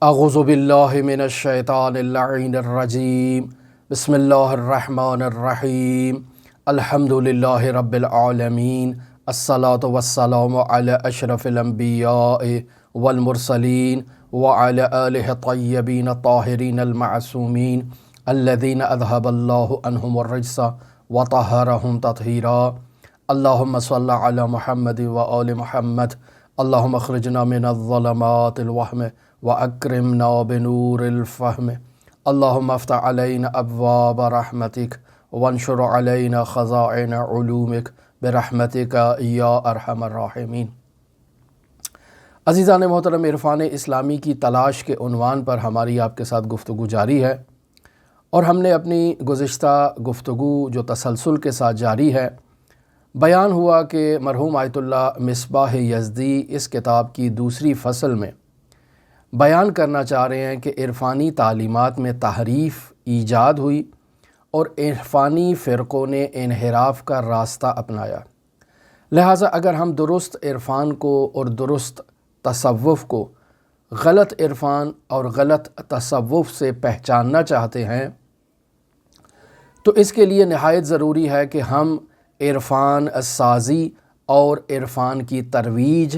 اعوذ باللہ من الشیطان اللعین الرجیم بسم اللہ الرحمن الرحیم الحمد للہ رب العالمین الصلاة والسلام علی اشرف الانبیاء والمرسلین وعلی آلہ الطیبین الطاہرین المعصومین الذین اذہب اللہ عنہم الرجس وطہرہم تطہیرا اللہم صل علی محمد وآل محمد اللہم اخرجنا من الظلمات الوہم وأكرمنا بنور الفهم اللهم افتح علينا أبواب رحمتك وانشر علينا خزائن علومك برحمتك یا ارحم الراحمین۔ عزیزان محترم، عرفان اسلامی کی تلاش کے عنوان پر ہماری آپ کے ساتھ گفتگو جاری ہے، اور ہم نے اپنی گزشتہ گفتگو جو تسلسل کے ساتھ جاری ہے، بیان ہوا کہ مرحوم آیت اللہ مصباح یزدی اس کتاب کی دوسری فصل میں بیان کرنا چاہ رہے ہیں کہ عرفانی تعلیمات میں تحریف ایجاد ہوئی اور عرفانی فرقوں نے انحراف کا راستہ اپنایا۔ لہٰذا اگر ہم درست عرفان کو اور درست تصوف کو غلط عرفان اور غلط تصوف سے پہچاننا چاہتے ہیں تو اس کے لیے نہایت ضروری ہے کہ ہم عرفان سازی اور عرفان کی ترویج،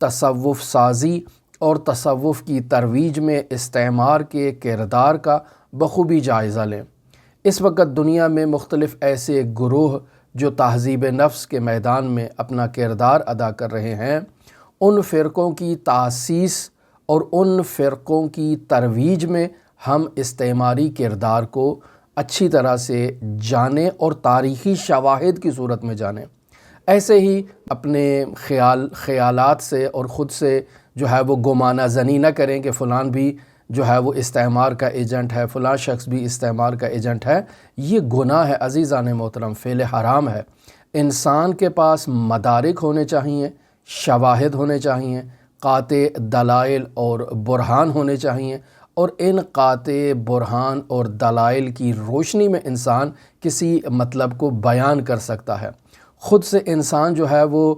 تصوف سازی اور تصوف کی ترویج میں استعمار کے کردار کا بخوبی جائزہ لیں۔ اس وقت دنیا میں مختلف ایسے گروہ جو تہذیب نفس کے میدان میں اپنا کردار ادا کر رہے ہیں، ان فرقوں کی تاسیس اور ان فرقوں کی ترویج میں ہم استعماری کردار کو اچھی طرح سے جانیں اور تاریخی شواہد کی صورت میں جانیں۔ ایسے ہی اپنے خیالات سے اور خود سے جو ہے وہ گمانہ زنی نہ کریں کہ فلان بھی جو ہے وہ استعمار کا ایجنٹ ہے، فلاں شخص بھی استعمار کا ایجنٹ ہے۔ یہ گناہ ہے عزیزان محترم، فعل حرام ہے۔ انسان کے پاس مدارک ہونے چاہیے، شواہد ہونے چاہیے، قاطع دلائل اور برہان ہونے چاہیے، اور ان قاطع برہان اور دلائل کی روشنی میں انسان کسی مطلب کو بیان کر سکتا ہے۔ خود سے انسان جو ہے وہ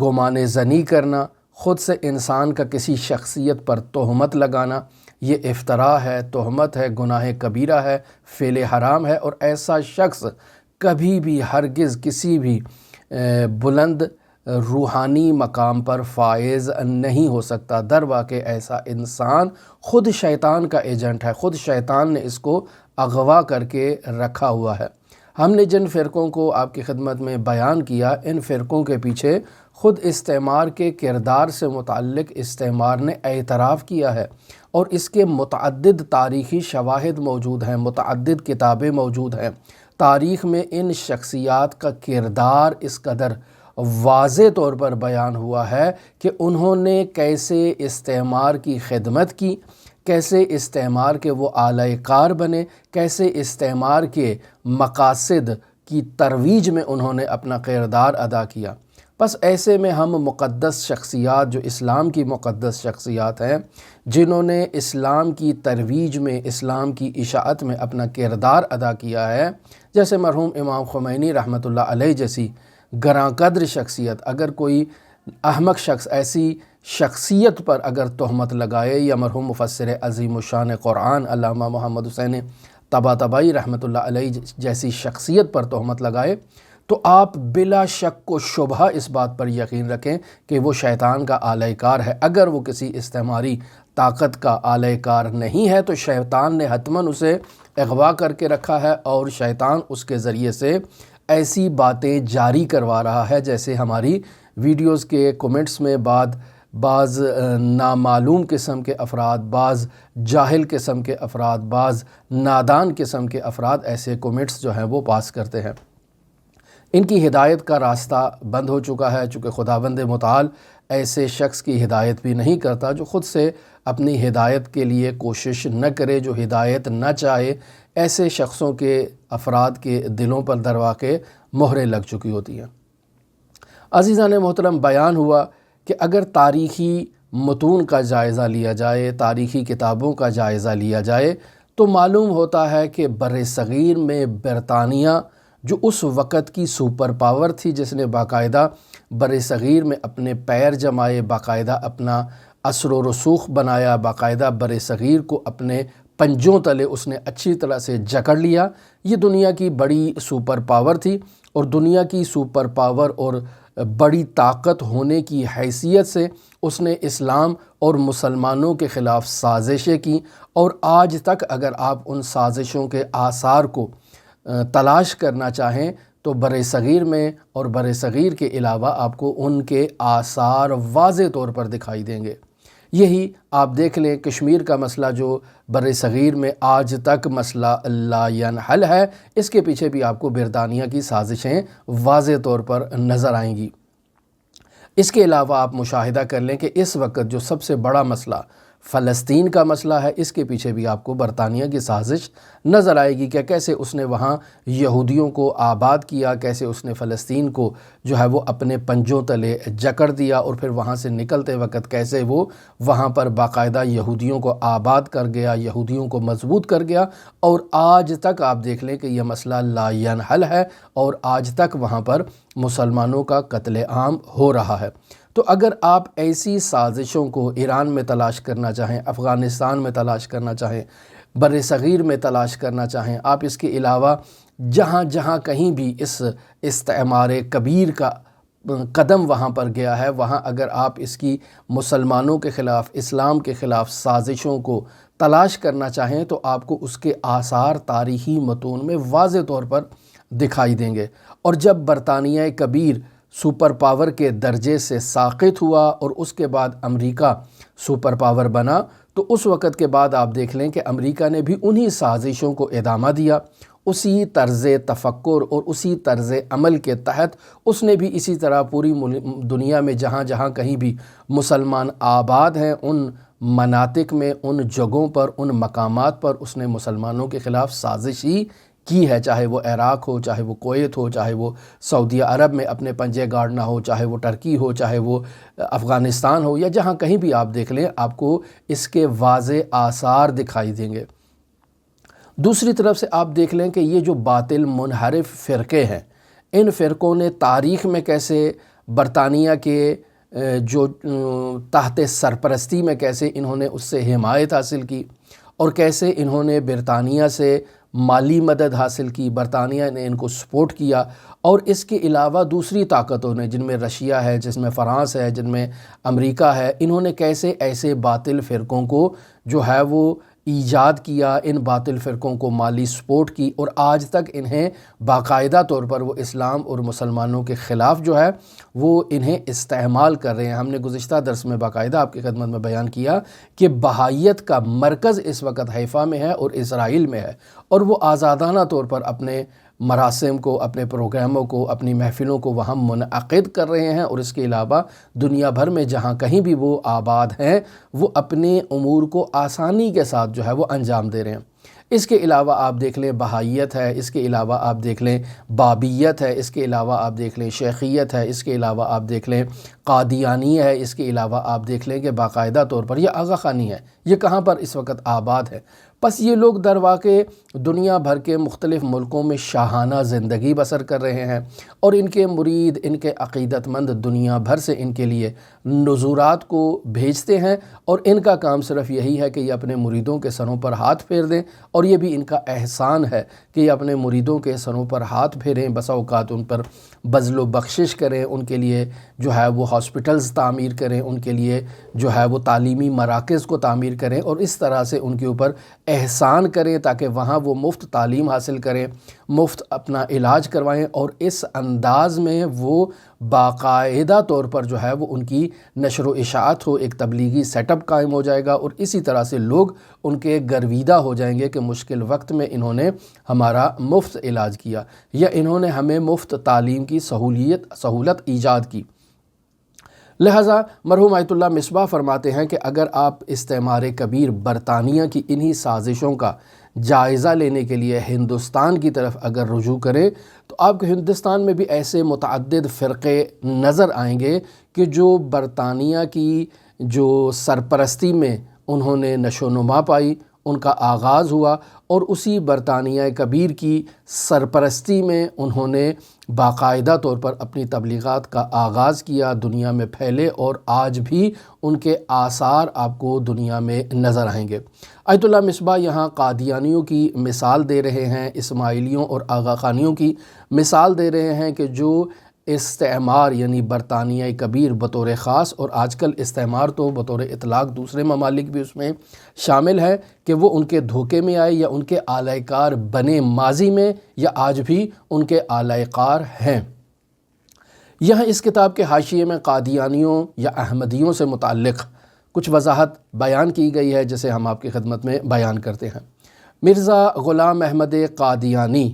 گمان زنی کرنا، خود سے انسان کا کسی شخصیت پر تہمت لگانا، یہ افتراء ہے، تہمت ہے، گناہ کبیرہ ہے، فعل حرام ہے، اور ایسا شخص کبھی بھی ہرگز کسی بھی بلند روحانی مقام پر فائز نہیں ہو سکتا۔ در واقع ایسا انسان خود شیطان کا ایجنٹ ہے، خود شیطان نے اس کو اغوا کر کے رکھا ہوا ہے۔ ہم نے جن فرقوں کو آپ کی خدمت میں بیان کیا، ان فرقوں کے پیچھے خود استعمار کے کردار سے متعلق استعمار نے اعتراف کیا ہے، اور اس کے متعدد تاریخی شواہد موجود ہیں، متعدد کتابیں موجود ہیں۔ تاریخ میں ان شخصیات کا کردار اس قدر واضح طور پر بیان ہوا ہے کہ انہوں نے کیسے استعمار کی خدمت کی، کیسے استعمار کے وہ اعلی کار بنے، کیسے استعمار کے مقاصد کی ترویج میں انہوں نے اپنا کردار ادا کیا۔ بس ایسے میں ہم مقدس شخصیات جو اسلام کی مقدس شخصیات ہیں، جنہوں نے اسلام کی ترویج میں، اسلام کی اشاعت میں اپنا کردار ادا کیا ہے، جیسے مرحوم امام خمینی رحمۃ اللہ علیہ جیسی گراں قدر شخصیت، اگر کوئی احمق شخص ایسی شخصیت پر اگر تہمت لگائے، یا مرحوم مفسر عظیم الشان قرآن علامہ محمد حسین طباطبائی رحمۃ اللہ علیہ جیسی شخصیت پر تہمت لگائے، تو آپ بلا شک و شبہ اس بات پر یقین رکھیں کہ وہ شیطان کا اعلی کار ہے۔ اگر وہ کسی استعماری طاقت کا اعلی کار نہیں ہے تو شیطان نے حتماً اسے اغوا کر کے رکھا ہے، اور شیطان اس کے ذریعے سے ایسی باتیں جاری کروا رہا ہے جیسے ہماری ویڈیوز کے کومنٹس میں بعض نامعلوم قسم کے افراد، بعض جاہل قسم کے افراد، بعض نادان قسم کے افراد ایسے کومنٹس جو ہیں وہ پاس کرتے ہیں۔ ان کی ہدایت کا راستہ بند ہو چکا ہے، چونکہ خداوند متعال ایسے شخص کی ہدایت بھی نہیں کرتا جو خود سے اپنی ہدایت کے لیے کوشش نہ کرے، جو ہدایت نہ چاہے۔ ایسے شخصوں کے افراد کے دلوں پر در واقع مہریں لگ چکی ہوتی ہیں۔ عزیزان محترم، بیان ہوا کہ اگر تاریخی متون کا جائزہ لیا جائے، تاریخی کتابوں کا جائزہ لیا جائے، تو معلوم ہوتا ہے کہ بر صغیر میں برطانیہ جو اس وقت کی سپر پاور تھی، جس نے باقاعدہ بر صغیر میں اپنے پیر جمائے، باقاعدہ اپنا اثر و رسوخ بنایا، باقاعدہ بر صغیر کو اپنے پنجوں تلے اس نے اچھی طرح سے جکڑ لیا۔ یہ دنیا کی بڑی سپر پاور تھی، اور دنیا کی سپر پاور اور بڑی طاقت ہونے کی حیثیت سے اس نے اسلام اور مسلمانوں کے خلاف سازشیں کی، اور آج تک اگر آپ ان سازشوں کے آثار کو تلاش کرنا چاہیں تو بر صغیر میں اور بر صغیر کے علاوہ آپ کو ان کے آثار واضح طور پر دکھائی دیں گے۔ یہی آپ دیکھ لیں کشمیر کا مسئلہ جو بر صغیر میں آج تک مسئلہ لا ینحل ہے، اس کے پیچھے بھی آپ کو برطانیہ کی سازشیں واضح طور پر نظر آئیں گی۔ اس کے علاوہ آپ مشاہدہ کر لیں کہ اس وقت جو سب سے بڑا مسئلہ فلسطین کا مسئلہ ہے، اس کے پیچھے بھی آپ کو برطانیہ کی سازش نظر آئے گی کہ کیسے اس نے وہاں یہودیوں کو آباد کیا، کیسے اس نے فلسطین کو جو ہے وہ اپنے پنجوں تلے جکڑ دیا، اور پھر وہاں سے نکلتے وقت کیسے وہ وہاں پر باقاعدہ یہودیوں کو آباد کر گیا، یہودیوں کو مضبوط کر گیا، اور آج تک آپ دیکھ لیں کہ یہ مسئلہ لا ینحل ہے، اور آج تک وہاں پر مسلمانوں کا قتل عام ہو رہا ہے۔ تو اگر آپ ایسی سازشوں کو ایران میں تلاش کرنا چاہیں، افغانستان میں تلاش کرنا چاہیں، بر صغیر میں تلاش کرنا چاہیں، آپ اس کے علاوہ جہاں جہاں کہیں بھی اس استعمار کبیر کا قدم وہاں پر گیا ہے، وہاں اگر آپ اس کی مسلمانوں کے خلاف، اسلام کے خلاف سازشوں کو تلاش کرنا چاہیں تو آپ کو اس کے آثار تاریخی متون میں واضح طور پر دکھائی دیں گے۔ اور جب برطانیہ کبیر سپر پاور کے درجے سے ساقط ہوا اور اس کے بعد امریکہ سپر پاور بنا، تو اس وقت کے بعد آپ دیکھ لیں کہ امریکہ نے بھی انہی سازشوں کو ادامہ دیا، اسی طرز تفکر اور اسی طرز عمل کے تحت اس نے بھی اسی طرح پوری دنیا میں جہاں جہاں کہیں بھی مسلمان آباد ہیں، ان مناطق میں، ان جگہوں پر، ان مقامات پر اس نے مسلمانوں کے خلاف سازش ہی کی ہے، چاہے وہ عراق ہو، چاہے وہ کویت ہو، چاہے وہ سعودی عرب میں اپنے پنجے گاڑنا ہو، چاہے وہ ٹرکی ہو، چاہے وہ افغانستان ہو، یا جہاں کہیں بھی آپ دیکھ لیں آپ کو اس کے واضح آثار دکھائی دیں گے۔ دوسری طرف سے آپ دیکھ لیں کہ یہ جو باطل منحرف فرقے ہیں، ان فرقوں نے تاریخ میں کیسے برطانیہ کے جو تحت سرپرستی میں کیسے انہوں نے اس سے حمایت حاصل کی، اور کیسے انہوں نے برطانیہ سے مالی مدد حاصل کی، برطانیہ نے ان کو سپورٹ کیا، اور اس کے علاوہ دوسری طاقتوں نے جن میں رشیا ہے، جس میں فرانس ہے، جن میں امریکہ ہے، انہوں نے کیسے ایسے باطل فرقوں کو جو ہے وہ ایجاد کیا، ان باطل فرقوں کو مالی سپورٹ کی، اور آج تک انہیں باقاعدہ طور پر وہ اسلام اور مسلمانوں کے خلاف جو ہے وہ انہیں استعمال کر رہے ہیں۔ ہم نے گزشتہ درس میں باقاعدہ آپ کی خدمت میں بیان کیا کہ بہائیت کا مرکز اس وقت حیفا میں ہے اور اسرائیل میں ہے، اور وہ آزادانہ طور پر اپنے مراسم کو، اپنے پروگراموں کو، اپنی محفلوں کو وہاں منعقد کر رہے ہیں، اور اس کے علاوہ دنیا بھر میں جہاں کہیں بھی وہ آباد ہیں وہ اپنے امور کو آسانی کے ساتھ جو ہے وہ انجام دے رہے ہیں۔ اس کے علاوہ آپ دیکھ لیں بہائیت ہے، اس کے علاوہ آپ دیکھ لیں بابیت ہے، اس کے علاوہ آپ دیکھ لیں شیخیت ہے، اس کے علاوہ آپ دیکھ لیں قادیانی ہے، اس کے علاوہ آپ دیکھ لیں کہ باقاعدہ طور پر یہ آغا خانی ہے، یہ کہاں پر اس وقت آباد ہے۔ بس یہ لوگ در واقع دنیا بھر کے مختلف ملکوں میں شاہانہ زندگی بسر کر رہے ہیں، اور ان کے مرید، ان کے عقیدت مند دنیا بھر سے ان کے لیے نذورات کو بھیجتے ہیں، اور ان کا کام صرف یہی ہے کہ یہ اپنے مریدوں کے سروں پر ہاتھ پھیر دیں، اور یہ بھی ان کا احسان ہے کہ یہ اپنے مریدوں کے سروں پر ہاتھ پھیریں، بسا اوقات ان پر بذل و بخشش کریں، ان کے لیے جو ہے وہ ہاسپٹلز تعمیر کریں، ان کے لیے جو ہے وہ تعلیمی مراکز کو تعمیر کریں، اور اس طرح سے ان کے اوپر احسان کریں تاکہ وہاں وہ مفت تعلیم حاصل کریں، مفت اپنا علاج کروائیں، اور اس انداز میں وہ باقاعدہ طور پر جو ہے وہ ان کی نشر و اشاعت ہو، ایک تبلیغی سیٹ اپ قائم ہو جائے گا، اور اسی طرح سے لوگ ان کے گرویدہ ہو جائیں گے کہ مشکل وقت میں انہوں نے ہمارا مفت علاج کیا، یا انہوں نے ہمیں مفت تعلیم کی سہولت ایجاد کی۔ لہٰذا مرحوم آیت اللہ مصباح فرماتے ہیں کہ اگر آپ استعمار کبیر برطانیہ کی انہی سازشوں کا جائزہ لینے کے لیے ہندوستان کی طرف اگر رجوع کریں تو آپ کو ہندوستان میں بھی ایسے متعدد فرقے نظر آئیں گے کہ جو برطانیہ کی جو سرپرستی میں انہوں نے نشو و نما پائی، ان کا آغاز ہوا، اور اسی برطانیہ کبیر کی سرپرستی میں انہوں نے باقاعدہ طور پر اپنی تبلیغات کا آغاز کیا، دنیا میں پھیلے، اور آج بھی ان کے آثار آپ کو دنیا میں نظر آئیں گے۔ آیت اللہ مصباح یہاں قادیانیوں کی مثال دے رہے ہیں، اسماعیلیوں اور آغا خانیوں کی مثال دے رہے ہیں کہ جو استعمار یعنی برطانیہ کبیر بطور خاص، اور آج کل استعمار تو بطور اطلاق دوسرے ممالک بھی اس میں شامل ہے، کہ وہ ان کے دھوکے میں آئے یا ان کے آلۂ کار بنے ماضی میں، یا آج بھی ان کے آلۂ کار ہیں۔ یہاں اس کتاب کے حاشیے میں قادیانیوں یا احمدیوں سے متعلق کچھ وضاحت بیان کی گئی ہے، جسے ہم آپ کی خدمت میں بیان کرتے ہیں۔ مرزا غلام احمد قادیانی،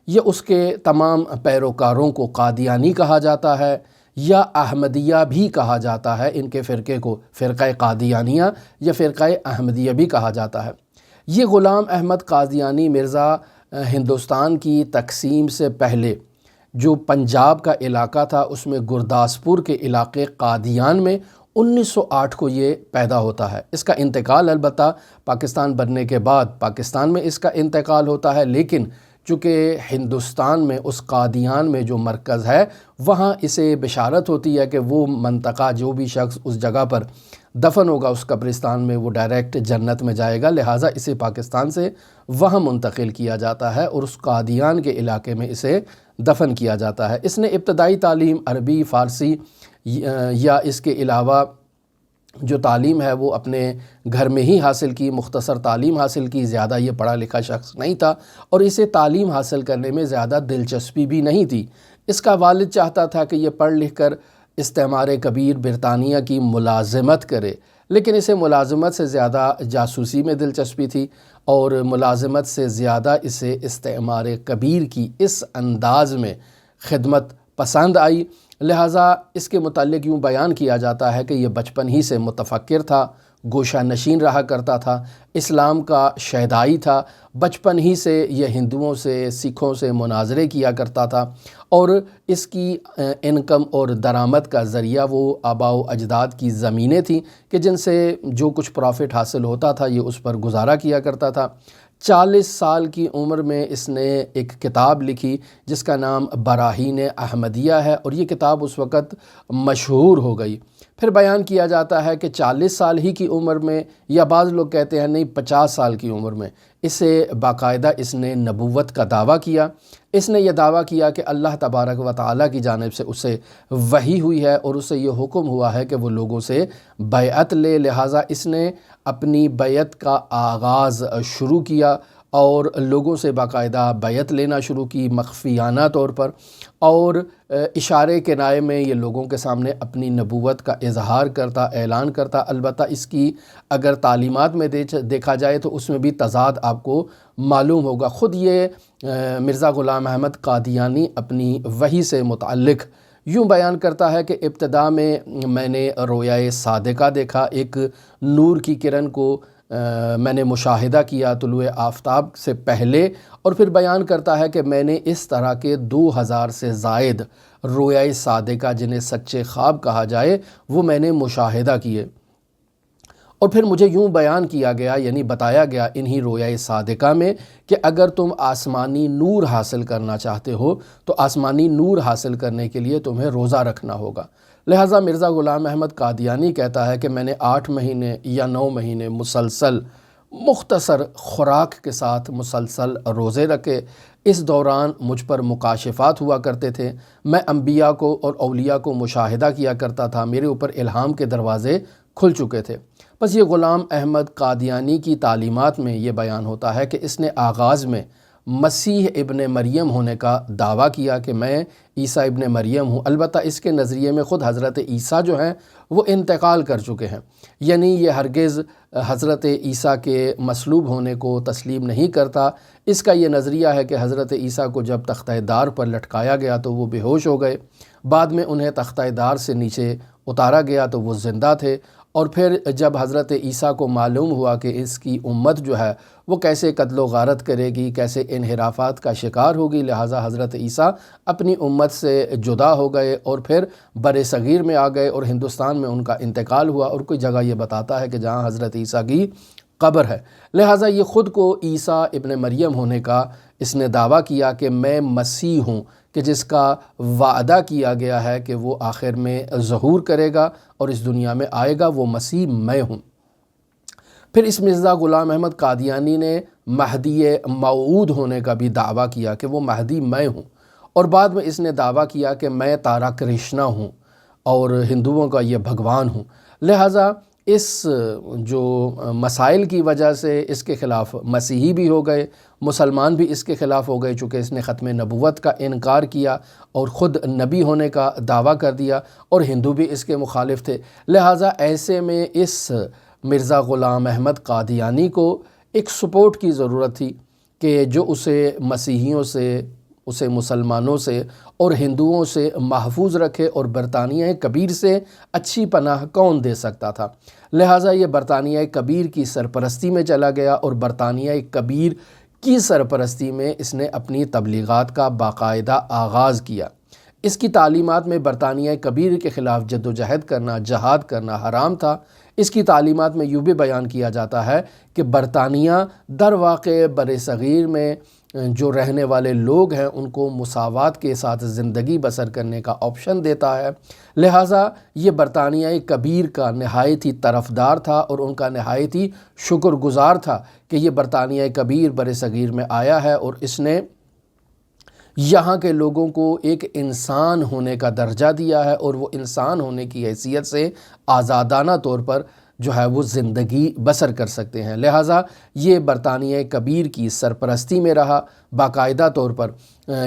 یہ اس کے تمام پیروکاروں کو قادیانی کہا جاتا ہے یا احمدیہ بھی کہا جاتا ہے، ان کے فرقے کو فرقہ قادیانیہ یا فرقہ احمدیہ بھی کہا جاتا ہے۔ یہ غلام احمد قادیانی مرزا ہندوستان کی تقسیم سے پہلے جو پنجاب کا علاقہ تھا، اس میں گرداسپور کے علاقے قادیان میں 1908 کو یہ پیدا ہوتا ہے۔ اس کا انتقال البتہ پاکستان بننے کے بعد پاکستان میں اس کا انتقال ہوتا ہے، لیکن چونکہ ہندوستان میں اس قادیان میں جو مرکز ہے وہاں اسے بشارت ہوتی ہے کہ وہ منطقہ جو بھی شخص اس جگہ پر دفن ہوگا اس قبرستان میں، وہ ڈائریکٹ جنت میں جائے گا، لہٰذا اسے پاکستان سے وہاں منتقل کیا جاتا ہے اور اس قادیان کے علاقے میں اسے دفن کیا جاتا ہے۔ اس نے ابتدائی تعلیم عربی، فارسی یا اس کے علاوہ جو تعلیم ہے وہ اپنے گھر میں ہی حاصل کی، مختصر تعلیم حاصل کی، زیادہ یہ پڑھا لکھا شخص نہیں تھا اور اسے تعلیم حاصل کرنے میں زیادہ دلچسپی بھی نہیں تھی۔ اس کا والد چاہتا تھا کہ یہ پڑھ لکھ کر استعمار کبیر برطانیہ کی ملازمت کرے، لیکن اسے ملازمت سے زیادہ جاسوسی میں دلچسپی تھی اور ملازمت سے زیادہ اسے استعمار کبیر کی اس انداز میں خدمت پسند آئی، لہٰذا اس کے متعلق یوں بیان کیا جاتا ہے کہ یہ بچپن ہی سے متفکر تھا، گوشہ نشین رہا کرتا تھا، اسلام کا شہدائی تھا، بچپن ہی سے یہ ہندوؤں سے، سکھوں سے مناظرے کیا کرتا تھا اور اس کی انکم اور درآمد کا ذریعہ وہ آباء و اجداد کی زمینیں تھیں کہ جن سے جو کچھ پروفٹ حاصل ہوتا تھا یہ اس پر گزارا کیا کرتا تھا۔ 40 سال کی عمر میں اس نے ایک کتاب لکھی جس کا نام براہین احمدیہ ہے اور یہ کتاب اس وقت مشہور ہو گئی۔ پھر بیان کیا جاتا ہے کہ 40 سال ہی کی عمر میں، یا بعض لوگ کہتے ہیں نہیں 50 سال کی عمر میں، اسے باقاعدہ اس نے نبوت کا دعویٰ کیا۔ اس نے یہ دعویٰ کیا کہ اللہ تبارک و تعالیٰ کی جانب سے اسے وحی ہوئی ہے اور اسے یہ حکم ہوا ہے کہ وہ لوگوں سے بیعت لے، لہٰذا اس نے اپنی بیعت کا آغاز شروع کیا اور لوگوں سے باقاعدہ بیعت لینا شروع کی مخفیانہ طور پر، اور اشارے کنائے میں یہ لوگوں کے سامنے اپنی نبوت کا اظہار کرتا، اعلان کرتا۔ البتہ اس کی اگر تعلیمات میں دیکھا جائے تو اس میں بھی تضاد آپ کو معلوم ہوگا۔ خود یہ مرزا غلام احمد قادیانی اپنی وحی سے متعلق یوں بیان کرتا ہے کہ ابتدا میں میں نے رویائے صادقہ دیکھا، ایک نور کی کرن کو میں نے مشاہدہ کیا طلوع آفتاب سے پہلے، اور پھر بیان کرتا ہے کہ میں نے اس طرح کے 2000 سے زائد رویائے صادقہ جنہیں سچے خواب کہا جائے وہ میں نے مشاہدہ کیے، اور پھر مجھے یوں بیان کیا گیا یعنی بتایا گیا انہی رویائے صادقہ میں کہ اگر تم آسمانی نور حاصل کرنا چاہتے ہو تو آسمانی نور حاصل کرنے کے لیے تمہیں روزہ رکھنا ہوگا۔ لہٰذا مرزا غلام احمد قادیانی کہتا ہے کہ میں نے 8 مہینے یا 9 مہینے مسلسل مختصر خوراک کے ساتھ مسلسل روزے رکھے۔ اس دوران مجھ پر مکاشفات ہوا کرتے تھے، میں انبیاء کو اور اولیاء کو مشاہدہ کیا کرتا تھا، میرے اوپر الہام کے دروازے کھل چکے تھے۔ بس یہ غلام احمد قادیانی کی تعلیمات میں یہ بیان ہوتا ہے کہ اس نے آغاز میں مسیح ابن مریم ہونے کا دعویٰ کیا کہ میں عیسیٰ ابن مریم ہوں، البتہ اس کے نظریے میں خود حضرت عیسیٰ جو ہیں وہ انتقال کر چکے ہیں، یعنی یہ ہرگز حضرت عیسیٰ کے مصلوب ہونے کو تسلیم نہیں کرتا۔ اس کا یہ نظریہ ہے کہ حضرت عیسیٰ کو جب تختہ دار پر لٹکایا گیا تو وہ بے ہوش ہو گئے، بعد میں انہیں تختہ دار سے نیچے اتارا گیا تو وہ زندہ تھے، اور پھر جب حضرت عیسیٰ کو معلوم ہوا کہ اس کی امت جو ہے وہ کیسے قتل و غارت کرے گی، کیسے انحرافات کا شکار ہوگی، لہٰذا حضرت عیسیٰ اپنی امت سے جدا ہو گئے اور پھر بر صغیر میں آ گئے اور ہندوستان میں ان کا انتقال ہوا، اور کوئی جگہ یہ بتاتا ہے کہ جہاں حضرت عیسیٰ کی قبر ہے۔ لہٰذا یہ خود کو عیسیٰ ابن مریم ہونے کا اس نے دعویٰ کیا کہ میں مسیح ہوں، کہ جس کا وعدہ کیا گیا ہے کہ وہ آخر میں ظہور کرے گا اور اس دنیا میں آئے گا، وہ مسیح میں ہوں۔ پھر اس مرزا غلام احمد قادیانی نے مہدی موعود ہونے کا بھی دعویٰ کیا کہ وہ مہدی میں ہوں، اور بعد میں اس نے دعویٰ کیا کہ میں تارا کرشنا ہوں اور ہندوؤں کا یہ بھگوان ہوں۔ لہٰذا اس جو مسائل کی وجہ سے اس کے خلاف مسیحی بھی ہو گئے، مسلمان بھی اس کے خلاف ہو گئے، چونکہ اس نے ختم نبوت کا انکار کیا اور خود نبی ہونے کا دعویٰ کر دیا، اور ہندو بھی اس کے مخالف تھے۔ لہٰذا ایسے میں اس مرزا غلام احمد قادیانی کو ایک سپورٹ کی ضرورت تھی کہ جو اسے مسیحیوں سے، اسے مسلمانوں سے اور ہندوؤں سے محفوظ رکھے، اور برطانیہ کبیر سے اچھی پناہ کون دے سکتا تھا۔ لہٰذا یہ برطانیہ کبیر کی سرپرستی میں چلا گیا، اور برطانیہ کبیر کی سرپرستی میں اس نے اپنی تبلیغات کا باقاعدہ آغاز کیا۔ اس کی تعلیمات میں برطانیہ کبیر کے خلاف جد و جہد کرنا، جہاد کرنا حرام تھا۔ اس کی تعلیمات میں یوں بھی بیان کیا جاتا ہے کہ برطانیہ در واقع بر صغیر میں جو رہنے والے لوگ ہیں ان کو مساوات کے ساتھ زندگی بسر کرنے کا آپشن دیتا ہے۔ لہٰذا یہ برطانیہ کبیر کا نہایت ہی طرفدار تھا، اور ان کا نہایت ہی شکر گزار تھا کہ یہ برطانیہ کبیر بر صغیر میں آیا ہے، اور اس نے یہاں کے لوگوں کو ایک انسان ہونے کا درجہ دیا ہے، اور وہ انسان ہونے کی حیثیت سے آزادانہ طور پر جو ہے وہ زندگی بسر کر سکتے ہیں۔ لہٰذا یہ برطانیہ کبیر کی سرپرستی میں رہا، باقاعدہ طور پر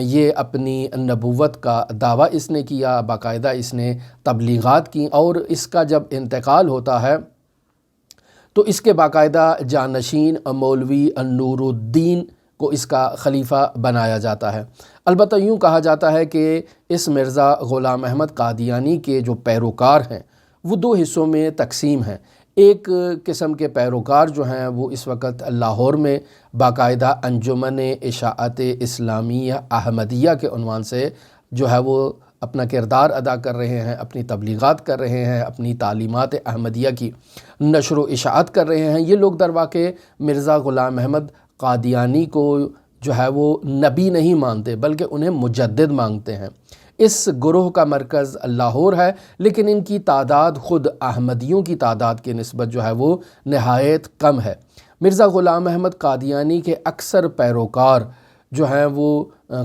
یہ اپنی نبوت کا دعویٰ اس نے کیا، باقاعدہ اس نے تبلیغات کی، اور اس کا جب انتقال ہوتا ہے تو اس کے باقاعدہ جانشین مولوی نور الدین کو اس کا خلیفہ بنایا جاتا ہے۔ البتہ یوں کہا جاتا ہے کہ اس مرزا غلام احمد قادیانی کے جو پیروکار ہیں وہ دو حصوں میں تقسیم ہیں۔ ایک قسم کے پیروکار جو ہیں وہ اس وقت لاہور میں باقاعدہ انجمن اشاعت اسلامیہ احمدیہ کے عنوان سے جو ہے وہ اپنا کردار ادا کر رہے ہیں، اپنی تبلیغات کر رہے ہیں، اپنی تعلیمات احمدیہ کی نشر و اشاعت کر رہے ہیں۔ یہ لوگ در واقع مرزا غلام احمد قادیانی کو جو ہے وہ نبی نہیں مانتے، بلکہ انہیں مجدد مانگتے ہیں۔ اس گروہ کا مرکز لاہور ہے، لیکن ان کی تعداد خود احمدیوں کی تعداد کے نسبت جو ہے وہ نہایت کم ہے۔ مرزا غلام احمد قادیانی کے اکثر پیروکار جو ہیں وہ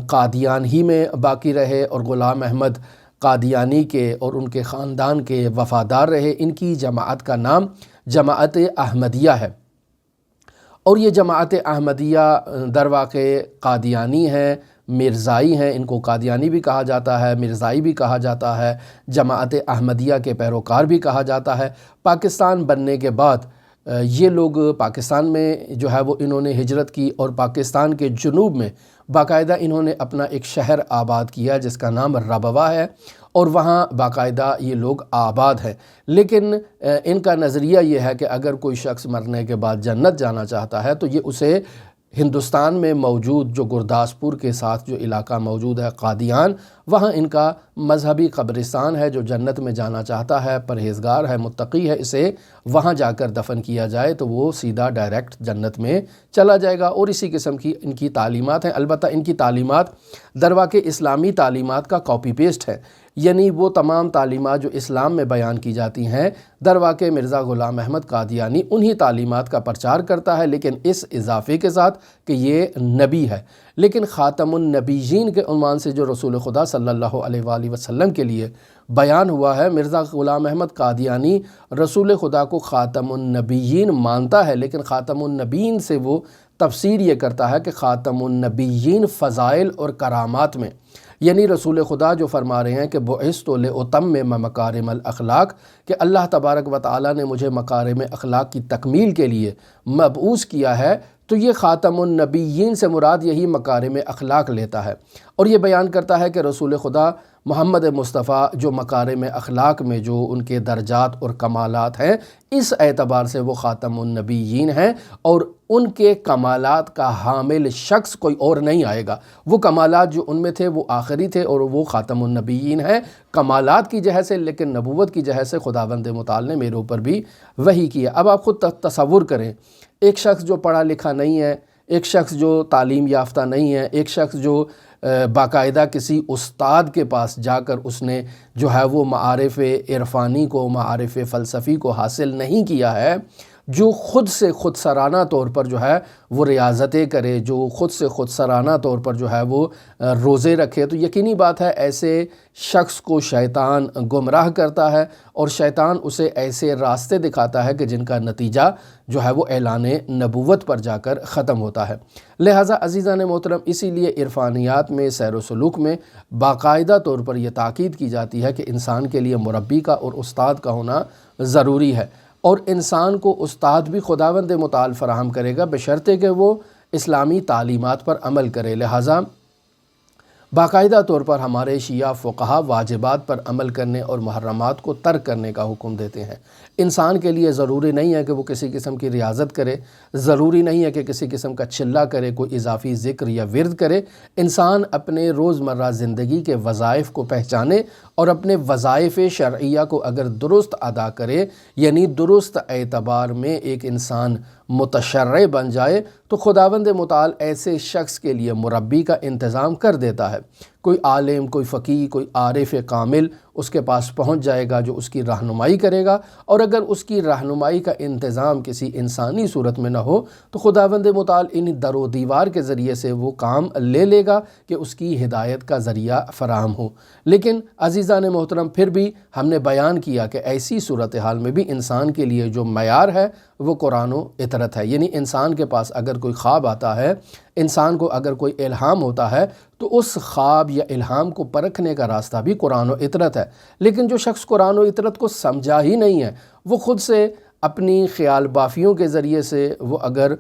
قادیان ہی میں باقی رہے، اور غلام احمد قادیانی کے اور ان کے خاندان کے وفادار رہے۔ ان کی جماعت کا نام جماعت احمدیہ ہے، اور یہ جماعت احمدیہ در واقع قادیانی ہے، مرزائی ہیں، ان کو قادیانی بھی کہا جاتا ہے، مرزائی بھی کہا جاتا ہے، جماعت احمدیہ کے پیروکار بھی کہا جاتا ہے۔ پاکستان بننے کے بعد یہ لوگ پاکستان میں جو ہے وہ انہوں نے ہجرت کی، اور پاکستان کے جنوب میں باقاعدہ انہوں نے اپنا ایک شہر آباد کیا جس کا نام ربوہ ہے، اور وہاں باقاعدہ یہ لوگ آباد ہیں۔ لیکن ان کا نظریہ یہ ہے کہ اگر کوئی شخص مرنے کے بعد جنت جانا چاہتا ہے تو یہ اسے ہندوستان میں موجود جو گرداسپور کے ساتھ جو علاقہ موجود ہے قادیان، وہاں ان کا مذہبی قبرستان ہے۔ جو جنت میں جانا چاہتا ہے، پرہیزگار ہے، متقی ہے، اسے وہاں جا کر دفن کیا جائے تو وہ سیدھا ڈائریکٹ جنت میں چلا جائے گا، اور اسی قسم کی ان کی تعلیمات ہیں۔ البتہ ان کی تعلیمات در واقع اسلامی تعلیمات کا کاپی پیسٹ ہے، یعنی وہ تمام تعلیمات جو اسلام میں بیان کی جاتی ہیں در واقع مرزا غلام احمد قادیانی انہی تعلیمات کا پرچار کرتا ہے، لیکن اس اضافے کے ساتھ کہ یہ نبی ہے۔ لیکن خاتم النبیین کے عنوان سے جو رسول خدا صلی اللہ علیہ وآلہ وسلم کے لیے بیان ہوا ہے، مرزا غلام احمد قادیانی رسول خدا کو خاتم النبیین مانتا ہے، لیکن خاتم النبیین سے وہ تفسیر یہ کرتا ہے کہ خاتم النبیین فضائل اور کرامات میں، یعنی رسول خدا جو فرما رہے ہیں کہ بعثت لأتمم مکارم الاخلاق، کہ اللہ تبارک و تعالیٰ نے مجھے مکارم اخلاق کی تکمیل کے لیے مبعوث کیا ہے، تو یہ خاتم النبیین سے مراد یہی مکارم اخلاق لیتا ہے، اور یہ بیان کرتا ہے کہ رسول خدا محمد مصطفیٰ جو مکارم اخلاق میں جو ان کے درجات اور کمالات ہیں، اس اعتبار سے وہ خاتم النبیین ہیں، اور ان کے کمالات کا حامل شخص کوئی اور نہیں آئے گا۔ وہ کمالات جو ان میں تھے وہ آخری تھے، اور وہ خاتم النبیین ہیں کمالات کی جہت سے، لیکن نبوت کی جہت سے خداوند متعال نے میرے اوپر بھی وحی کیا۔ اب آپ خود تصور کریں، ایک شخص جو پڑھا لکھا نہیں ہے، ایک شخص جو تعلیم یافتہ نہیں ہے، ایک شخص جو باقاعدہ کسی استاد کے پاس جا کر اس نے جو ہے وہ معارف عرفانی کو، معارف فلسفی کو حاصل نہیں کیا ہے، جو خود سے خود سرانہ طور پر جو ہے وہ ریاضتیں کرے، جو خود سے خود سرانہ طور پر جو ہے وہ روزے رکھے، تو یقینی بات ہے ایسے شخص کو شیطان گمراہ کرتا ہے، اور شیطان اسے ایسے راستے دکھاتا ہے کہ جن کا نتیجہ جو ہے وہ اعلان نبوت پر جا کر ختم ہوتا ہے۔ لہٰذا عزیزان محترم، اسی لیے عرفانیات میں، سیر و سلوک میں باقاعدہ طور پر یہ تاکید کی جاتی ہے کہ انسان کے لیے مربی کا اور استاد کا ہونا ضروری ہے، اور انسان کو استاد بھی خداوند متعال فراہم کرے گا بشرطے کہ وہ اسلامی تعلیمات پر عمل کرے۔ لہٰذا باقاعدہ طور پر ہمارے شیعہ فقہا واجبات پر عمل کرنے اور محرمات کو ترک کرنے کا حکم دیتے ہیں۔ انسان کے لیے ضروری نہیں ہے کہ وہ کسی قسم کی ریاضت کرے، ضروری نہیں ہے کہ کسی قسم کا چلہ کرے، کوئی اضافی ذکر یا ورد کرے۔ انسان اپنے روزمرہ زندگی کے وظائف کو پہچانے اور اپنے وظائف شرعیہ کو اگر درست ادا کرے، یعنی درست اعتبار میں ایک انسان متشرع بن جائے، تو خداوند متعال ایسے شخص کے لیے مربی کا انتظام کر دیتا ہے۔ کوئی عالم، کوئی فقیہ، کوئی عارف کامل اس کے پاس پہنچ جائے گا جو اس کی رہنمائی کرے گا، اور اگر اس کی رہنمائی کا انتظام کسی انسانی صورت میں نہ ہو تو خداوند متعال ان در و دیوار کے ذریعے سے وہ کام لے گا کہ اس کی ہدایت کا ذریعہ فراہم ہو۔ لیکن عزیزان محترم، پھر بھی ہم نے بیان کیا کہ ایسی صورتحال میں بھی انسان کے لیے جو معیار ہے وہ قرآن و اطرت ہے، یعنی انسان کے پاس اگر کوئی خواب آتا ہے، انسان کو اگر کوئی الہام ہوتا ہے، تو اس خواب یا الہام کو پرکھنے کا راستہ بھی قرآن و اطرت ہے۔ لیکن جو شخص قرآن و اطرت کو سمجھا ہی نہیں ہے، وہ خود سے اپنی خیال بافیوں کے ذریعے سے وہ اگر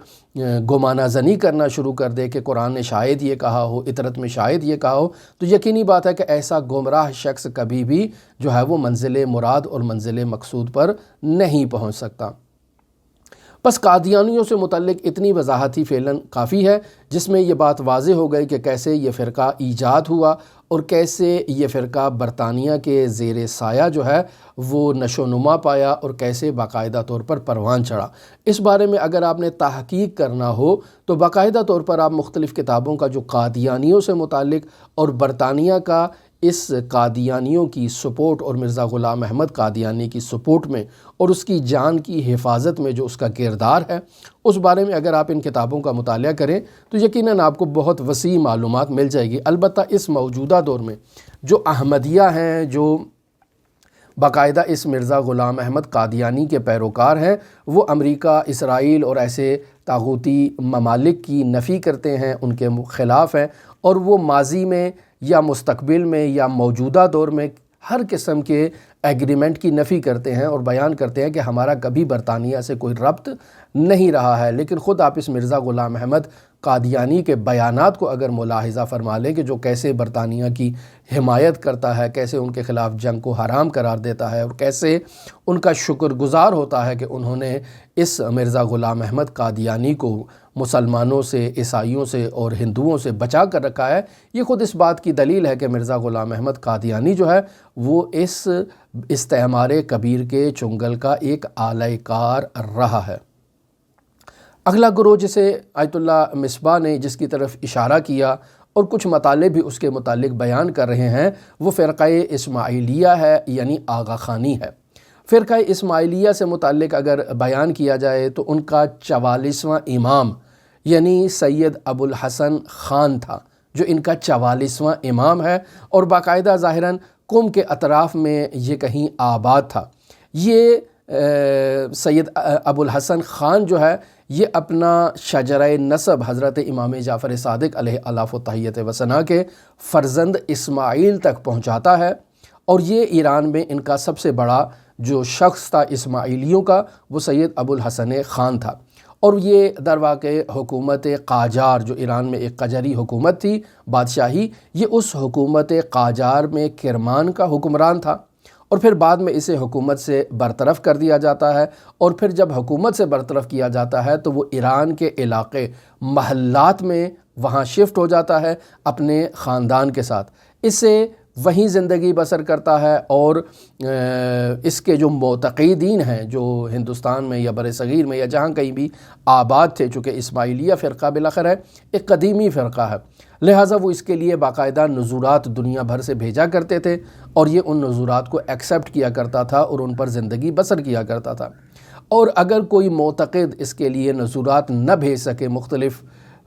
گمانہ زنی کرنا شروع کر دے کہ قرآن نے شاید یہ کہا ہو، اطرت میں شاید یہ کہا ہو، تو یقینی بات ہے کہ ایسا گمراہ شخص کبھی بھی جو ہے وہ منزل مراد اور منزل مقصود پر نہیں پہنچ سکتا۔ بس قادیانیوں سے متعلق اتنی وضاحت ہی فعلاً کافی ہے، جس میں یہ بات واضح ہو گئی کہ کیسے یہ فرقہ ایجاد ہوا اور کیسے یہ فرقہ برطانیہ کے زیر سایہ جو ہے وہ نشو و نما پایا اور کیسے باقاعدہ طور پر پروان چڑھا۔ اس بارے میں اگر آپ نے تحقیق کرنا ہو تو باقاعدہ طور پر آپ مختلف کتابوں کا جو قادیانیوں سے متعلق اور برطانیہ کا اس قادیانیوں کی سپورٹ اور مرزا غلام احمد قادیانی کی سپورٹ میں اور اس کی جان کی حفاظت میں جو اس کا کردار ہے، اس بارے میں اگر آپ ان کتابوں کا مطالعہ کریں تو یقیناً آپ کو بہت وسیع معلومات مل جائے گی۔ البتہ اس موجودہ دور میں جو احمدیہ ہیں، جو باقاعدہ اس مرزا غلام احمد قادیانی کے پیروکار ہیں، وہ امریکہ، اسرائیل اور ایسے طاغوتی ممالک کی نفی کرتے ہیں، ان کے خلاف ہیں، اور وہ ماضی میں یا مستقبل میں یا موجودہ دور میں ہر قسم کے ایگریمنٹ کی نفی کرتے ہیں اور بیان کرتے ہیں کہ ہمارا کبھی برطانیہ سے کوئی ربط نہیں رہا ہے۔ لیکن خود آپ اس مرزا غلام احمد قادیانی کے بیانات کو اگر ملاحظہ فرما لیں کہ جو کیسے برطانیہ کی حمایت کرتا ہے، کیسے ان کے خلاف جنگ کو حرام قرار دیتا ہے، اور کیسے ان کا شکر گزار ہوتا ہے کہ انہوں نے اس مرزا غلام احمد قادیانی کو مسلمانوں سے، عیسائیوں سے اور ہندوؤں سے بچا کر رکھا ہے، یہ خود اس بات کی دلیل ہے کہ مرزا غلام احمد قادیانی جو ہے وہ اس استعمار کبیر کے چنگل کا ایک اعلی کار رہا ہے۔ اگلا گروہ جسے آیت اللہ مصباح نے جس کی طرف اشارہ کیا اور کچھ مطالب بھی اس کے متعلق بیان کر رہے ہیں، وہ فرقہ اسماعیلیہ ہے، یعنی آغا خانی ہے۔ فرقہ اسماعیلیہ سے متعلق اگر بیان کیا جائے تو ان کا 44واں امام یعنی سید ابو الحسن خان تھا، جو ان کا 44واں امام ہے، اور باقاعدہ ظاہراً قم کے اطراف میں یہ کہیں آباد تھا۔ یہ سید ابو الحسن خان جو ہے یہ اپنا شجرہ نسب حضرت امام جعفر صادق علیہ الاف و تحیت و ثنا کے فرزند اسماعیل تک پہنچاتا ہے، اور یہ ایران میں ان کا سب سے بڑا جو شخص تھا اسماعیلیوں کا وہ سید ابو الحسن خان تھا، اور یہ در واقع حکومت قاجار جو ایران میں ایک قجری حکومت تھی بادشاہی، یہ اس حکومت قاجار میں کرمان کا حکمران تھا، اور پھر بعد میں اسے حکومت سے برطرف کر دیا جاتا ہے، اور پھر جب حکومت سے برطرف کیا جاتا ہے تو وہ ایران کے علاقے محلات میں وہاں شفٹ ہو جاتا ہے اپنے خاندان کے ساتھ۔ اسے وہیں زندگی بسر کرتا ہے، اور اس کے جو معتقدین ہیں جو ہندوستان میں یا بر صغیر میں یا جہاں کہیں بھی آباد تھے، چونکہ اسماعیلیہ فرقہ بالاخر ہے ایک قدیمی فرقہ ہے، لہٰذا وہ اس کے لیے باقاعدہ نذورات دنیا بھر سے بھیجا کرتے تھے، اور یہ ان نذورات کو ایکسیپٹ کیا کرتا تھا اور ان پر زندگی بسر کیا کرتا تھا۔ اور اگر کوئی معتقد اس کے لیے نذورات نہ بھیج سکے مختلف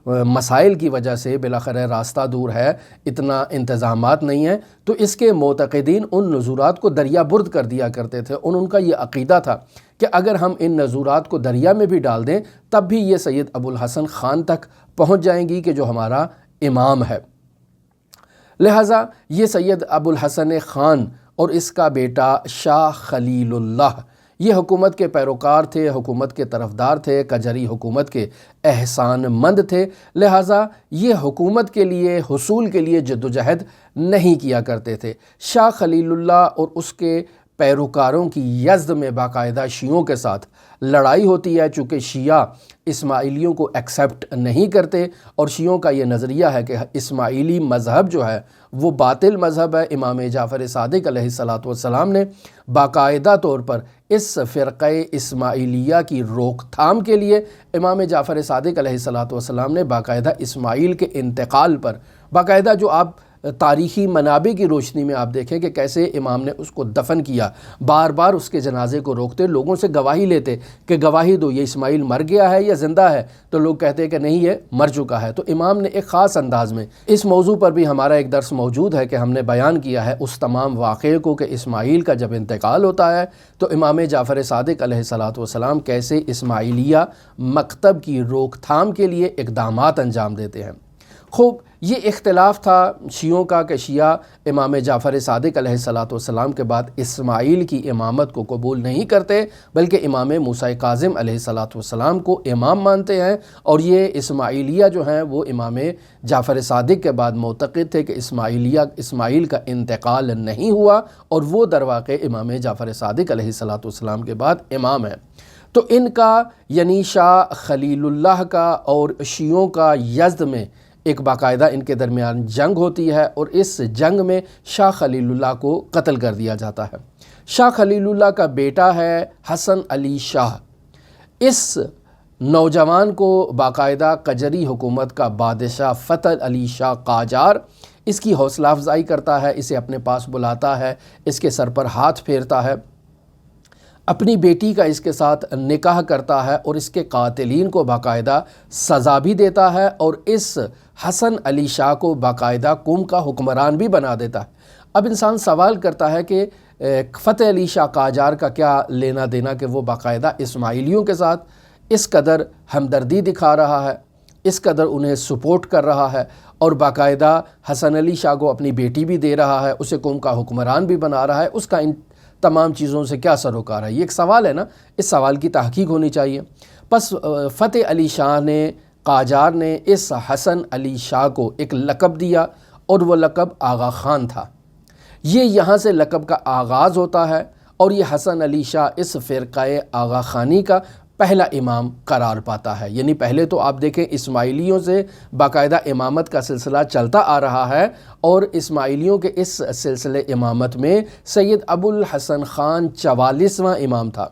مسائل کی وجہ سے، بالاخر راستہ دور ہے، اتنا انتظامات نہیں ہیں، تو اس کے معتقدین ان نذورات کو دریا برد کر دیا کرتے تھے، ان کا یہ عقیدہ تھا کہ اگر ہم ان نذورات کو دریا میں بھی ڈال دیں تب بھی یہ سید ابوالحسن خان تک پہنچ جائیں گی کہ جو ہمارا امام ہے۔ لہٰذا یہ سید ابوالحسن خان اور اس کا بیٹا شاہ خلیل اللہ یہ حکومت کے پیروکار تھے، حکومت کے طرفدار تھے، قجری حکومت کے احسان مند تھے، لہٰذا یہ حکومت کے لیے حصول کے لیے جدوجہد نہیں کیا کرتے تھے۔ شاہ خلیل اللہ اور اس کے پیروکاروں کی یزد میں باقاعدہ شیعوں کے ساتھ لڑائی ہوتی ہے، چونکہ شیعہ اسماعیلیوں کو ایکسیپٹ نہیں کرتے، اور شیعوں کا یہ نظریہ ہے کہ اسماعیلی مذہب جو ہے وہ باطل مذہب ہے۔ امام جعفر صادق علیہ السلام نے باقاعدہ طور پر اس فرقہ اسماعیلیہ کی روک تھام کے لیے امام جعفر صادق علیہ السلام نے باقاعدہ اسماعیل کے انتقال پر باقاعدہ، جو آپ تاریخی منابع کی روشنی میں آپ دیکھیں کہ کیسے امام نے اس کو دفن کیا، بار بار اس کے جنازے کو روکتے، لوگوں سے گواہی لیتے کہ گواہی دو یہ اسماعیل مر گیا ہے یا زندہ ہے، تو لوگ کہتے کہ نہیں یہ مر چکا ہے۔ تو امام نے ایک خاص انداز میں اس موضوع پر بھی ہمارا ایک درس موجود ہے کہ ہم نے بیان کیا ہے اس تمام واقعے کو کہ اسماعیل کا جب انتقال ہوتا ہے تو امام جعفر صادق علیہ السلام کیسے اسماعیلیہ مکتب کی روک تھام کے لیے اقدامات انجام دیتے ہیں۔ خوب، یہ اختلاف تھا شیعوں کا کہ شیعہ امام جعفر صادق علیہ السلام کے بعد اسماعیل کی امامت کو قبول نہیں کرتے، بلکہ امام موسیٰ کاظم علیہ السلام کو امام مانتے ہیں، اور یہ اسماعیلیہ جو ہیں وہ امام جعفر صادق کے بعد معتقد تھے کہ اسماعیل کا انتقال نہیں ہوا، اور وہ در واقع امام جعفر صادق علیہ السلام کے بعد امام ہیں۔ تو ان کا یعنی شاہ خلیل اللہ کا اور شیعوں کا یزد میں ایک باقاعدہ ان کے درمیان جنگ ہوتی ہے، اور اس جنگ میں شاہ خلیل اللہ کو قتل کر دیا جاتا ہے۔ شاہ خلیل اللہ کا بیٹا ہے حسن علی شاہ۔ اس نوجوان کو باقاعدہ قجری حکومت کا بادشاہ فتح علی شاہ قاجار اس کی حوصلہ افزائی کرتا ہے، اسے اپنے پاس بلاتا ہے، اس کے سر پر ہاتھ پھیرتا ہے، اپنی بیٹی کا اس کے ساتھ نکاح کرتا ہے، اور اس کے قاتلین کو باقاعدہ سزا بھی دیتا ہے، اور اس حسن علی شاہ کو باقاعدہ قوم کا حکمران بھی بنا دیتا ہے۔ اب انسان سوال کرتا ہے کہ فتح علی شاہ قاجار کا کیا لینا دینا کہ وہ باقاعدہ اسماعیلیوں کے ساتھ اس قدر ہمدردی دکھا رہا ہے، اس قدر انہیں سپورٹ کر رہا ہے، اور باقاعدہ حسن علی شاہ کو اپنی بیٹی بھی دے رہا ہے، اسے قوم کا حکمران بھی بنا رہا ہے، اس کا ان تمام چیزوں سے کیا سروکار ہے؟ یہ ایک سوال ہے نا، اس سوال کی تحقیق ہونی چاہیے۔ پس فتح علی شاہ نے قاجار نے اس حسن علی شاہ کو ایک لقب دیا، اور وہ لقب آغا خان تھا۔ یہ یہاں سے لقب کا آغاز ہوتا ہے، اور یہ حسن علی شاہ اس فرقہ آغا خانی کا پہلا امام قرار پاتا ہے۔ یعنی پہلے تو آپ دیکھیں اسماعیلیوں سے باقاعدہ امامت کا سلسلہ چلتا آ رہا ہے، اور اسماعیلیوں کے اس سلسلے امامت میں سید ابوالحسن خان 44واں امام تھا،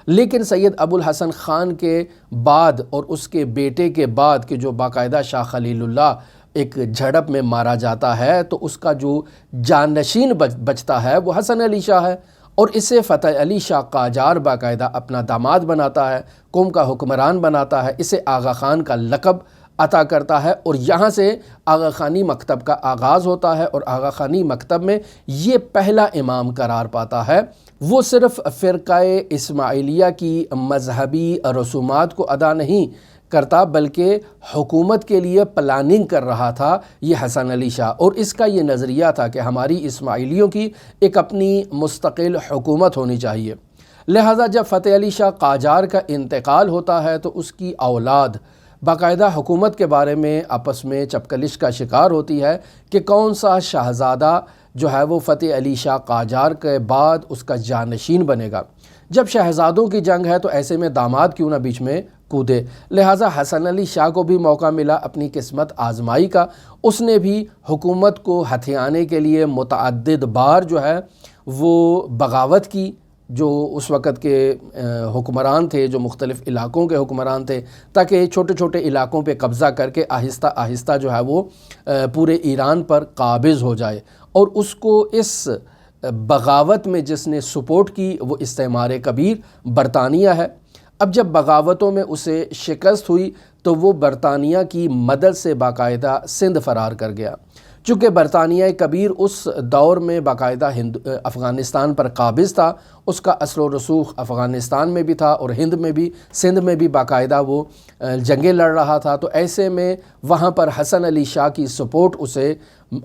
لیکن سید ابوالحسن خان کے بعد اور اس کے بیٹے کے بعد کہ جو باقاعدہ شاہ خلیل اللہ ایک جھڑپ میں مارا جاتا ہے، تو اس کا جو جانشین بچتا ہے وہ حسن علی شاہ ہے، اور اسے فتح علی شاہ قاجار باقاعدہ اپنا داماد بناتا ہے، قوم کا حکمران بناتا ہے، اسے آغا خان کا لقب عطا کرتا ہے، اور یہاں سے آغا خانی مکتب کا آغاز ہوتا ہے، اور آغا خانی مکتب میں یہ پہلا امام قرار پاتا ہے۔ وہ صرف فرقہ اسماعیلیہ کی مذہبی رسومات کو ادا نہیں کرتا، بلکہ حکومت کے لیے پلاننگ کر رہا تھا یہ حسن علی شاہ، اور اس کا یہ نظریہ تھا کہ ہماری اسماعیلیوں کی ایک اپنی مستقل حکومت ہونی چاہیے۔ لہٰذا جب فتح علی شاہ قاجار کا انتقال ہوتا ہے تو اس کی اولاد باقاعدہ حکومت کے بارے میں آپس میں چپکلش کا شکار ہوتی ہے کہ کون سا شہزادہ جو ہے وہ فتح علی شاہ قاجار کے بعد اس کا جانشین بنے گا۔ جب شہزادوں کی جنگ ہے تو ایسے میں داماد کیوں نہ بیچ میں کودے۔ لہٰذا حسن علی شاہ کو بھی موقع ملا اپنی قسمت آزمائی کا۔ اس نے بھی حکومت کو ہتھیانے کے لیے متعدد بار جو ہے وہ بغاوت کی، جو اس وقت کے حکمران تھے، جو مختلف علاقوں کے حکمران تھے، تاکہ چھوٹے چھوٹے علاقوں پہ قبضہ کر کے آہستہ آہستہ جو ہے وہ پورے ایران پر قابض ہو جائے۔ اور اس کو اس بغاوت میں جس نے سپورٹ کی وہ استعمار کبیر برطانیہ ہے۔ اب جب بغاوتوں میں اسے شکست ہوئی تو وہ برطانیہ کی مدد سے باقاعدہ سندھ فرار کر گیا۔ چونکہ برطانیہ کبیر اس دور میں باقاعدہ افغانستان پر قابض تھا، اس کا اثر و رسوخ افغانستان میں بھی تھا اور ہند میں بھی، سندھ میں بھی باقاعدہ وہ جنگیں لڑ رہا تھا۔ تو ایسے میں وہاں پر حسن علی شاہ کی سپورٹ اسے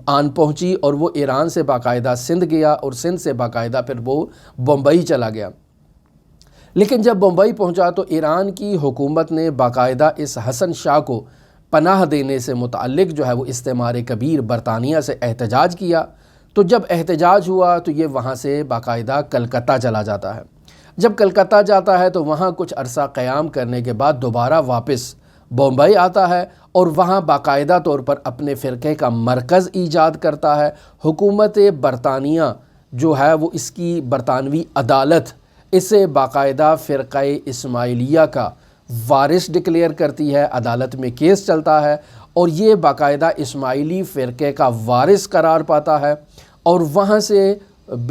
آن پہنچی اور وہ ایران سے باقاعدہ سندھ گیا اور سندھ سے باقاعدہ پھر وہ بمبئی چلا گیا۔ لیکن جب بمبئی پہنچا تو ایران کی حکومت نے باقاعدہ اس حسن شاہ کو پناہ دینے سے متعلق جو ہے وہ استعمار کبیر برطانیہ سے احتجاج کیا۔ تو جب احتجاج ہوا تو یہ وہاں سے باقاعدہ کلکتہ چلا جاتا ہے۔ جب کلکتہ جاتا ہے تو وہاں کچھ عرصہ قیام کرنے کے بعد دوبارہ واپس بمبئی آتا ہے اور وہاں باقاعدہ طور پر اپنے فرقے کا مرکز ایجاد کرتا ہے۔ حکومت برطانیہ جو ہے وہ اس کی برطانوی عدالت اسے باقاعدہ فرقہ اسماعیلیہ کا وارث ڈکلیئر کرتی ہے، عدالت میں کیس چلتا ہے اور یہ باقاعدہ اسماعیلی فرقے کا وارث قرار پاتا ہے۔ اور وہاں سے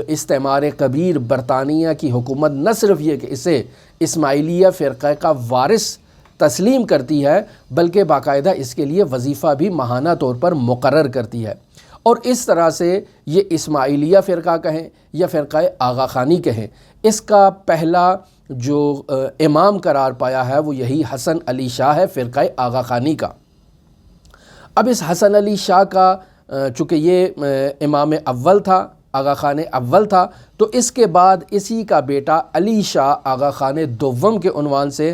استعمار کبیر برطانیہ کی حکومت نہ صرف یہ کہ اسے اسماعیلیہ فرقہ کا وارث تسلیم کرتی ہے بلکہ باقاعدہ اس کے لیے وظیفہ بھی ماہانہ طور پر مقرر کرتی ہے۔ اور اس طرح سے یہ اسماعیلیہ فرقہ کہیں یا فرقہ آغا خانی کہیں، اس کا پہلا جو امام قرار پایا ہے وہ یہی حسن علی شاہ ہے، فرقہ آغا خانی کا۔ اب اس حسن علی شاہ کا چونکہ یہ امام اول تھا، آغا خان اول تھا، تو اس کے بعد اسی کا بیٹا علی شاہ آغا خان دوم کے عنوان سے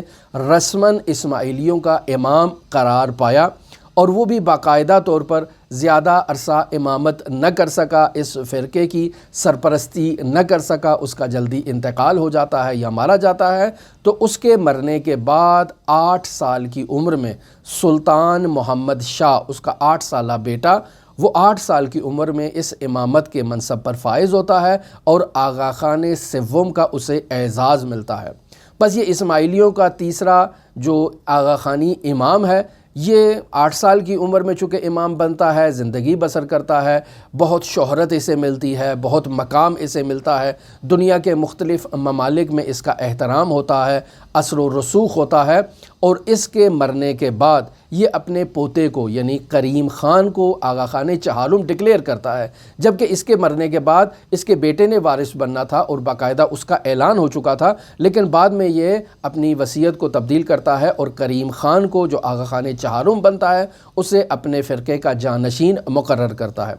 رسماً اسماعیلیوں کا امام قرار پایا، اور وہ بھی باقاعدہ طور پر زیادہ عرصہ امامت نہ کر سکا، اس فرقے کی سرپرستی نہ کر سکا، اس کا جلدی انتقال ہو جاتا ہے یا مارا جاتا ہے۔ تو اس کے مرنے کے بعد 8 سال کی عمر میں سلطان محمد شاہ، اس کا 8 سالہ بیٹا، وہ 8 سال کی عمر میں اس امامت کے منصب پر فائز ہوتا ہے اور آغا خان سوم کا اسے اعزاز ملتا ہے۔ بس یہ اسماعیلیوں کا تیسرا جو آغا خانی امام ہے، یہ 8 سال کی عمر میں چونکہ امام بنتا ہے، زندگی بسر کرتا ہے، بہت شہرت اسے ملتی ہے، بہت مقام اسے ملتا ہے، دنیا کے مختلف ممالک میں اس کا احترام ہوتا ہے، اثر و رسوخ ہوتا ہے۔ اور اس کے مرنے کے بعد یہ اپنے پوتے کو یعنی کریم خان کو آغا خان چہارم ڈکلیئر کرتا ہے، جبکہ اس کے مرنے کے بعد اس کے بیٹے نے وارث بننا تھا اور باقاعدہ اس کا اعلان ہو چکا تھا، لیکن بعد میں یہ اپنی وصیت کو تبدیل کرتا ہے اور کریم خان کو جو آغا خان چہارم بنتا ہے اسے اپنے فرقے کا جانشین مقرر کرتا ہے۔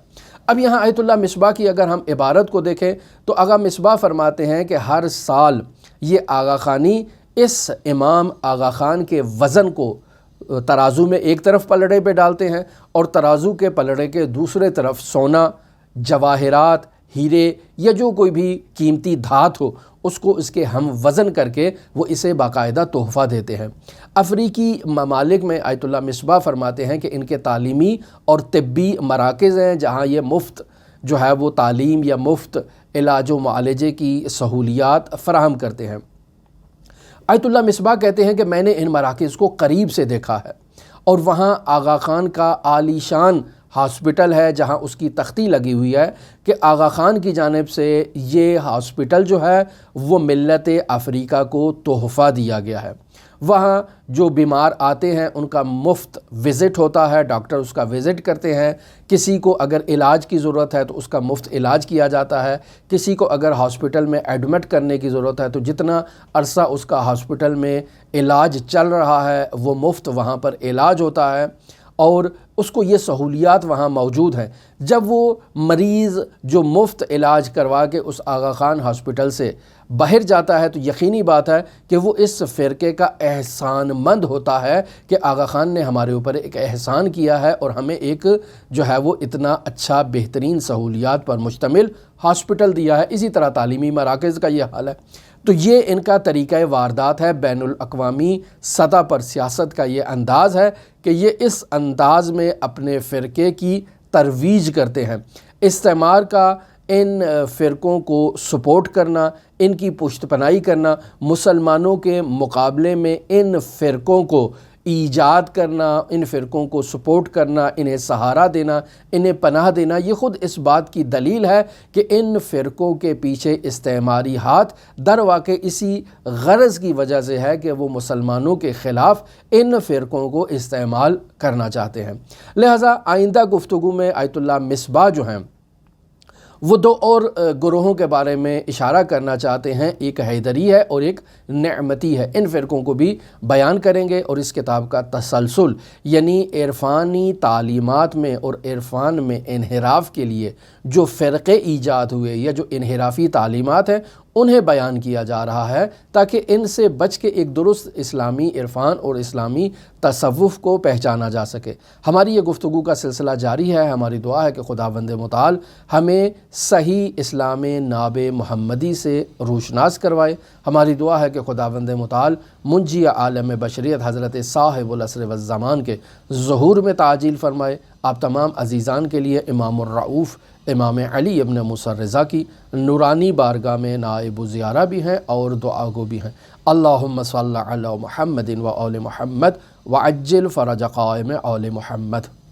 اب یہاں آیت اللہ مصباح کی اگر ہم عبارت کو دیکھیں تو آغا مصباح فرماتے ہیں کہ ہر سال یہ آغا خانی اس امام آغا خان کے وزن کو ترازو میں ایک طرف پلڑے پہ ڈالتے ہیں اور ترازو کے پلڑے کے دوسرے طرف سونا، جواہرات، ہیرے یا جو کوئی بھی قیمتی دھات ہو اس کو اس کے ہم وزن کر کے وہ اسے باقاعدہ تحفہ دیتے ہیں۔ افریقی ممالک میں آیت اللہ مصباح فرماتے ہیں کہ ان کے تعلیمی اور طبی مراکز ہیں جہاں یہ مفت جو ہے وہ تعلیم یا مفت علاج و معالجے کی سہولیات فراہم کرتے ہیں۔ آیت اللہ مصباح کہتے ہیں کہ میں نے ان مراکز کو قریب سے دیکھا ہے اور وہاں آغا خان کا عالی شان ہاسپٹل ہے جہاں اس کی تختی لگی ہوئی ہے کہ آغا خان کی جانب سے یہ ہاسپٹل جو ہے وہ ملت افریقہ کو تحفہ دیا گیا ہے۔ وہاں جو بیمار آتے ہیں ان کا مفت وزٹ ہوتا ہے، ڈاکٹر اس کا وزٹ کرتے ہیں، کسی کو اگر علاج کی ضرورت ہے تو اس کا مفت علاج کیا جاتا ہے، کسی کو اگر ہاسپٹل میں ایڈمٹ کرنے کی ضرورت ہے تو جتنا عرصہ اس کا ہاسپٹل میں علاج چل رہا ہے وہ مفت وہاں پر علاج ہوتا ہے۔ اور اس کو یہ سہولیات وہاں موجود ہیں۔ جب وہ مریض جو مفت علاج کروا کے اس آغا خان ہاسپٹل سے باہر جاتا ہے تو یقینی بات ہے کہ وہ اس فرقے کا احسان مند ہوتا ہے کہ آغا خان نے ہمارے اوپر ایک احسان کیا ہے اور ہمیں ایک جو ہے وہ اتنا اچھا بہترین سہولیات پر مشتمل ہاسپٹل دیا ہے۔ اسی طرح تعلیمی مراکز کا یہ حال ہے۔ تو یہ ان کا طریقہ واردات ہے، بین الاقوامی سطح پر سیاست کا یہ انداز ہے کہ یہ اس انداز میں اپنے فرقے کی ترویج کرتے ہیں۔ استعمار کا ان فرقوں کو سپورٹ کرنا، ان کی پشت پناہی کرنا، مسلمانوں کے مقابلے میں ان فرقوں کو ایجاد کرنا، ان فرقوں کو سپورٹ کرنا، انہیں سہارا دینا، انہیں پناہ دینا، یہ خود اس بات کی دلیل ہے کہ ان فرقوں کے پیچھے استعماری ہاتھ در واقع اسی غرض کی وجہ سے ہے کہ وہ مسلمانوں کے خلاف ان فرقوں کو استعمال کرنا چاہتے ہیں۔ لہٰذا آئندہ گفتگو میں آیت اللہ مصباح جو ہیں وہ دو اور گروہوں کے بارے میں اشارہ کرنا چاہتے ہیں، ایک حیدری ہے اور ایک نعمتی ہے۔ ان فرقوں کو بھی بیان کریں گے اور اس کتاب کا تسلسل یعنی عرفانی تعلیمات میں اور عرفان میں انحراف کے لیے جو فرقے ایجاد ہوئے یا جو انحرافی تعلیمات ہیں انہیں بیان کیا جا رہا ہے تاکہ ان سے بچ کے ایک درست اسلامی عرفان اور اسلامی تصوف کو پہچانا جا سکے۔ ہماری یہ گفتگو کا سلسلہ جاری ہے۔ ہماری دعا ہے کہ خداوند متعال ہمیں صحیح اسلام ناب محمدی سے روشناس کروائے۔ ہماری دعا ہے کہ خداوند متعال منجی عالم بشریت حضرت صاحب العصر والزمان کے ظہور میں تعجیل فرمائے۔ آپ تمام عزیزان کے لیے امام الرؤوف امام علی ابن موسیٰ رضا کی نورانی بارگاہ میں نائب و زیارہ بھی ہیں اور دعا گو بھی ہیں۔ اللہم صلی علی محمد و آل محمد وعجل فرج قائم آل محمد۔